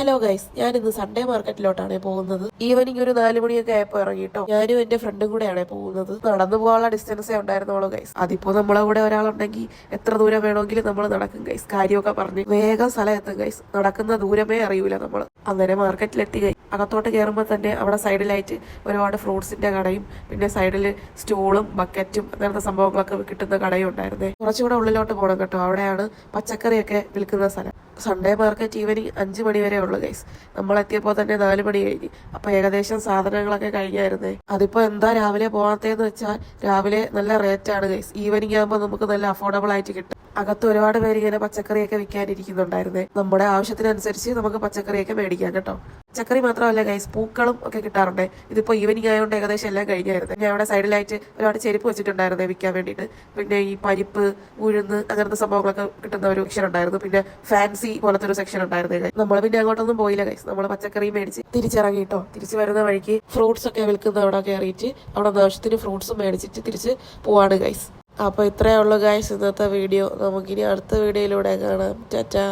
Hello guys, ഞാൻ ഇന്ന് Sunday മാർക്കറ്റിലോട്ടാണ് പോകുന്നത്. ഈവനിങ് ഒരു 4 മണിയൊക്കെ ആയപ്പോൾ ഇറങ്ങിട്ടോ. ഞാനും എന്റെ ഫ്രണ്ടും കൂടെയാണ് പോകുന്നത്. നടന്നു പോകാനുള്ള ഡിസ്റ്റൻസേ ഉണ്ടായിരുന്നുള്ളൂ ഗൈസ്. അതിപ്പോ നമ്മളെ കൂടെ ഒരാളുണ്ടെങ്കിൽ എത്ര ദൂരം വേണമെങ്കിലും നമ്മൾ നടക്കും ഗൈസ്. കാര്യമൊക്കെ പറഞ്ഞ് വേഗം സ്ഥലം എത്തും ഗൈസ്. നടക്കുന്ന ദൂരമേ അറിയൂല നമ്മൾ. അങ്ങനെ മാർക്കറ്റിലെത്തി ഗൈസ്. അകത്തോട്ട് കയറുമ്പോൾ തന്നെ അവിടെ സൈഡിലായിട്ട് ഒരുപാട് ഫ്രൂട്ട്സിന്റെ കടയും പിന്നെ സൈഡിൽ സ്റ്റൂളും ബക്കറ്റും അങ്ങനത്തെ സംഭവങ്ങളൊക്കെ കിട്ടുന്ന കടയും ഉണ്ടായിരുന്നേ. കുറച്ചുകൂടെ ഉള്ളിലോട്ട് പോകണം കേട്ടോ. അവിടെയാണ് പച്ചക്കറിയൊക്കെ വിൽക്കുന്ന സ്ഥലം. സൺഡേ മാർക്കറ്റ് ഈവനിങ് 5 മണി വരെ ഉള്ളു ഗൈസ്. നമ്മളെത്തിയപ്പോൾ തന്നെ 4 മണി കഴിഞ്ഞ്. അപ്പൊ ഏകദേശം സാധനങ്ങളൊക്കെ കഴിഞ്ഞായിരുന്നേ. അതിപ്പോ എന്താ രാവിലെ പോകാത്തേന്ന് വെച്ചാൽ രാവിലെ നല്ല റേറ്റ് ആണ് ഗൈസ്. ഈവനിങ് ആകുമ്പോൾ നമുക്ക് നല്ല അഫോർഡബിൾ ആയിട്ട് കിട്ടും. അകത്ത് ഒരുപാട് പേര് ഇങ്ങനെ പച്ചക്കറിയൊക്കെ വിൽക്കാനിരിക്കുന്നുണ്ടായിരുന്നേ. നമ്മുടെ ആവശ്യത്തിനനുസരിച്ച് നമുക്ക് പച്ചക്കറിയൊക്കെ മേടിക്കാം കേട്ടോ. പച്ചക്കറി മാത്രമല്ല ഗൈസ്, പൂക്കളും ഒക്കെ കിട്ടാറുണ്ട്. ഇതിപ്പോ ഈവനിങ് ആയതുകൊണ്ട് ഏകദേശം എല്ലാം കഴിഞ്ഞായിരുന്നു. ഞാൻ അവിടെ സൈഡിലായിട്ട് ഒരുപാട് ചെരുപ്പ് വെച്ചിട്ടുണ്ടായിരുന്നേ വിൽക്കാൻ വേണ്ടിയിട്ട്. പിന്നെ ഈ പരിപ്പ്, ഉഴുന്ന് അങ്ങനത്തെ സംഭവങ്ങളൊക്കെ കിട്ടുന്ന ഒരു സെക്ഷൻ ഉണ്ടായിരുന്നു. പിന്നെ ഫാൻസി പോലത്തെ ഒരു സെക്ഷൻ ഉണ്ടായിരുന്നേ. നമ്മൾ പിന്നെ അങ്ങോട്ടൊന്നും പോയില്ല ഗൈസ്. നമ്മൾ പച്ചക്കറി മേടിച്ച് തിരിച്ചിറങ്ങിട്ടോ. തിരിച്ചു വരുന്ന വഴിക്ക് ഫ്രൂട്ട്സ് ഒക്കെ വിൽക്കുന്ന അവിടെ കയറിയിട്ട് അവിടെ ആവശ്യത്തിന് ഫ്രൂട്ട്സ് മേടിച്ചിട്ട് തിരിച്ച് പോവാണ് ഗൈസ്. അപ്പൊ ഇത്രയേ ഉള്ളൂ ഗൈസ് ഇന്നത്തെ വീഡിയോ. നമുക്കിനി അടുത്ത വീഡിയോയിലൂടെ കാണാം. ടാറ്റാ.